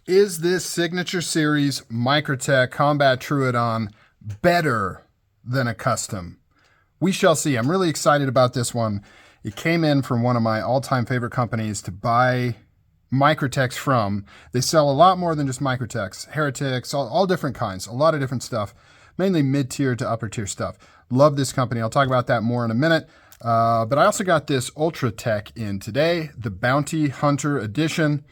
Is this Signature Series Microtech Combat Troodon better than a custom? We shall see. I'm really excited about this one. It came in from one of my all-time favorite companies to buy Microtechs from. They sell a lot more than just Microtechs, Heretics, all different kinds, a lot of different stuff, mainly mid-tier to upper-tier stuff. Love this company. I'll talk about that more in a minute. But I also got this Ultra Tech in today, the Bounty Hunter Edition.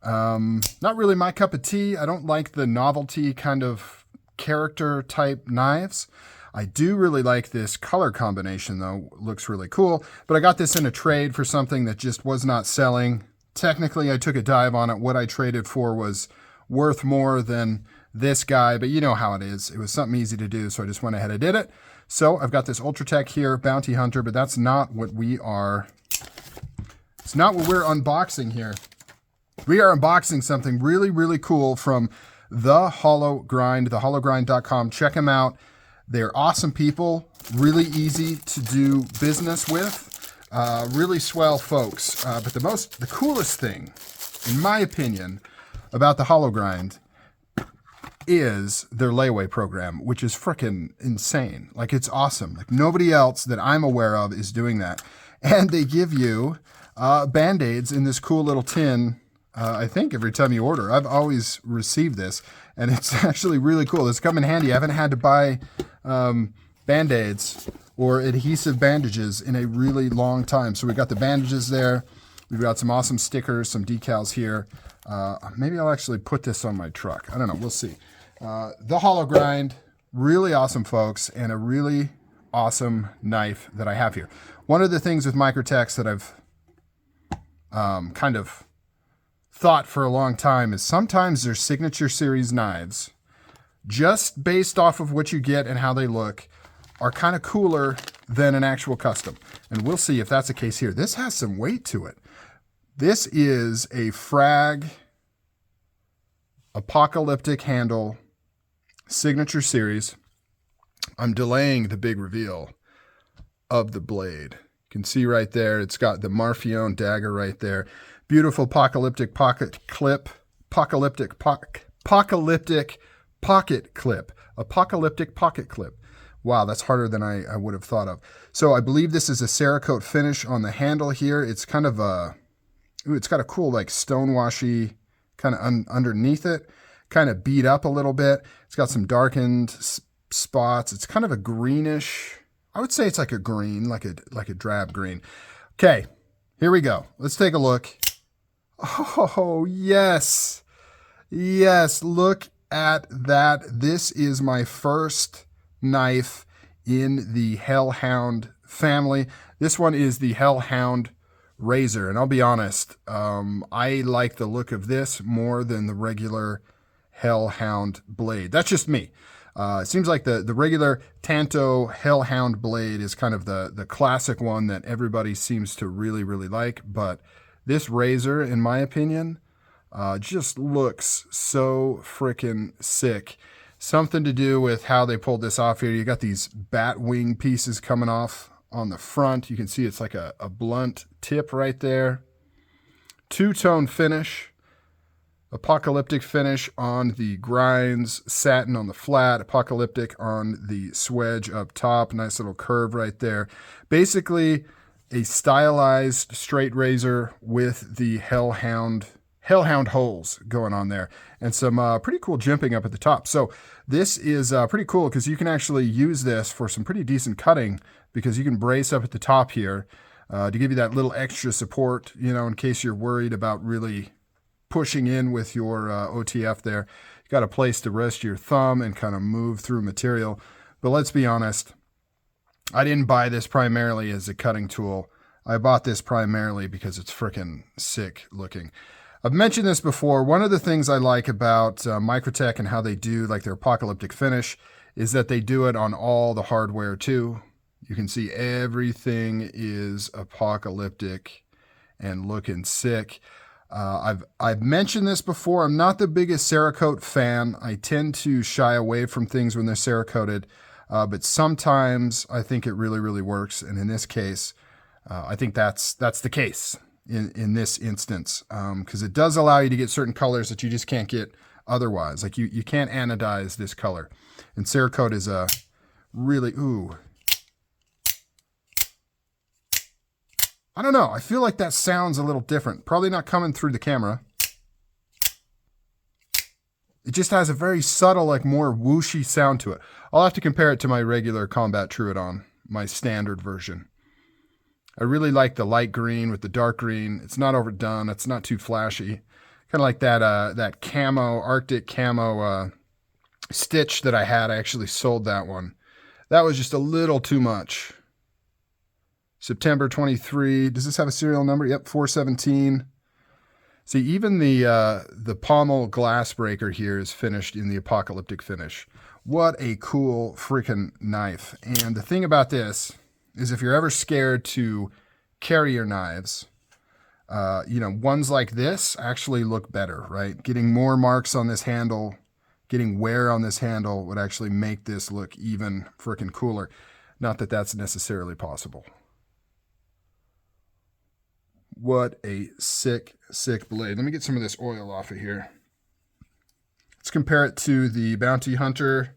Not really my cup of tea. I don't like the novelty kind of character type knives. I do really like this color combination though. Looks really cool. But I got this in a trade for something that just was not selling. Technically, I took a dive on it. What I traded for was worth more than this guy, but you know how it is. It was something easy to do, so I just went ahead and did it. So I've got this Ultra Tech here, Bounty Hunter, but that's not what we are. It's not what we're unboxing here. We are unboxing something really, really cool from The Hollow Grind, thehollowgrind.com. Check them out. They're awesome people, really easy to do business with, really swell folks. But the coolest thing, in my opinion, about the Hollow Grind is their layaway program, which is freaking insane. Like, it's awesome. Like, nobody else that I'm aware of is doing that. And they give you Band-Aids in this cool little tin. I think every time you order. I've always received this, and it's actually really cool. It's come in handy. I haven't had to buy Band-Aids or adhesive bandages in a really long time. So we got the bandages there. We've got some awesome stickers, some decals here. Maybe I'll actually put this on my truck. I don't know. We'll see. The Hollow Grind, really awesome folks, and a really awesome knife that I have here. One of the things with Microtechs that I've kind of thought for a long time is sometimes their Signature Series knives, just based off of what you get and how they look, are kind of cooler than an actual custom. And we'll see if that's the case here. This has some weight to it. This is a Frag Apocalyptic Handle Signature Series. I'm delaying the big reveal of the blade. You can see right there, it's got the Marfione dagger right there. Beautiful apocalyptic pocket clip. Apocalyptic pocket clip. Wow, that's harder than I would have thought of. So I believe this is a Cerakote finish on the handle here. It's kind of a, it's got a cool like stonewashy kind of underneath it, kind of beat up a little bit. It's got some darkened spots. It's kind of a greenish, I would say it's like a green, like a drab green. Okay, here we go. Let's take a look. Oh, yes. Yes, look at that. This is my first knife in the Hellhound family. This one is the Hellhound Razor. And I'll be honest, I like the look of this more than the regular Hellhound blade. That's just me. It seems like the regular Tanto Hellhound blade is kind of the classic one that everybody seems to really, really like. But this Razor, in my opinion, just looks so freaking sick. Something to do with how they pulled this off here. You got these bat wing pieces coming off on the front. You can see it's like a blunt tip right there. Two-tone finish. Apocalyptic finish on the grinds, satin on the flat, apocalyptic on the swedge up top. Nice little curve right there. Basically, a stylized straight razor with the Hellhound holes going on there, and some pretty cool jimping up at the top. So this is pretty cool because you can actually use this for some pretty decent cutting, because you can brace up at the top here to give you that little extra support, you know, in case you're worried about really pushing in with your OTF there. You got a place to rest your thumb and kind of move through material. But let's be honest, I didn't buy this primarily as a cutting tool. I bought this primarily because it's freaking sick looking. I've mentioned this before. One of the things I like about Microtech and how they do like their apocalyptic finish is that they do it on all the hardware too. You can see everything is apocalyptic and looking sick. I've mentioned this before. I'm not the biggest Cerakote fan. I tend to shy away from things when they're Cerakoted, but sometimes I think it really, really works. And in this case, I think that's the case. in this instance, because it does allow you to get certain colors that you just can't get otherwise. Like you can't anodize this color. And Cerakote is a really, ooh. I don't know. I feel like that sounds a little different. Probably not coming through the camera. It just has a very subtle, like more whooshy sound to it. I'll have to compare it to my regular Combat Troodon, my standard version. I really like the light green with the dark green. It's not overdone. It's not too flashy. Kind of like that camo, Arctic camo stitch that I had. I actually sold that one. That was just a little too much. September 23. Does this have a serial number? Yep, 417. See, even the pommel glass breaker here is finished in the apocalyptic finish. What a cool freaking knife. And the thing about this is if you're ever scared to carry your knives, ones like this actually look better, right? Getting more marks on this handle, getting wear on this handle would actually make this look even freaking cooler. Not that that's necessarily possible. What a sick, sick blade. Let me get some of this oil off of here. Let's compare it to the Bounty Hunter,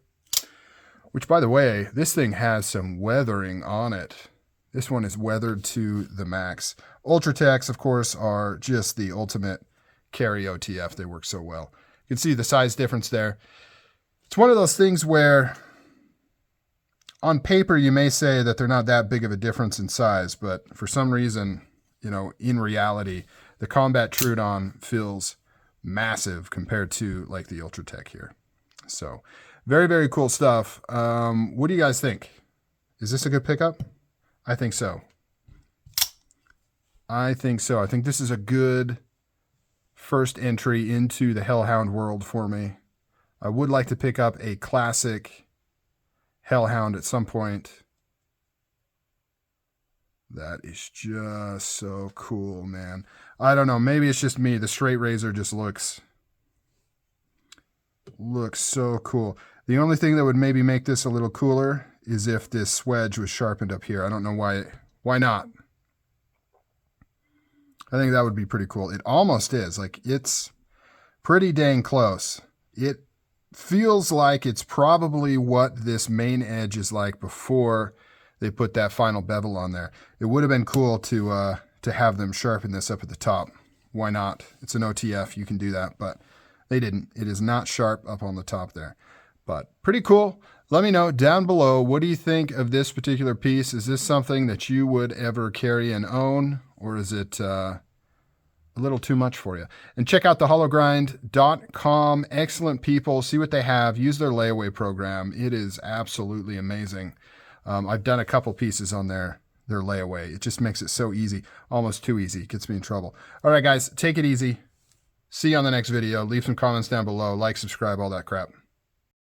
which, by the way, this thing has some weathering on it. This one is weathered to the max. Ultratechs, of course, are just the ultimate carry OTF. They work so well. You can see the size difference there. It's one of those things where on paper you may say that they're not that big of a difference in size, but for some reason, in reality, the Combat Troodon feels massive compared to like the Ultratech here. So very, very cool stuff. What do you guys think? Is this a good pickup? I think so. I think so. I think this is a good first entry into the Hellhound world for me. I would like to pick up a classic Hellhound at some point. That is just so cool, man. I don't know. Maybe it's just me. The straight razor just looks so cool. The only thing that would maybe make this a little cooler is if this swedge was sharpened up here. I don't know why. Why not? I think that would be pretty cool. It almost is. Like, it's pretty dang close. It feels like it's probably what this main edge is like before they put that final bevel on there. It would have been cool to have them sharpen this up at the top. Why not? It's an OTF. You can do that, but they didn't. It is not sharp up on the top there, but pretty cool. Let me know down below, what do you think of this particular piece? Is this something that you would ever carry and own, or is it a little too much for you? And check out the hologrind.com. Excellent people. See what they have. Use their layaway program. It is absolutely amazing. I've done a couple pieces on their layaway. It just makes it so easy, almost too easy. It gets me in trouble. All right, guys, take it easy. See you on the next video. Leave some comments down below. Like, subscribe, all that crap.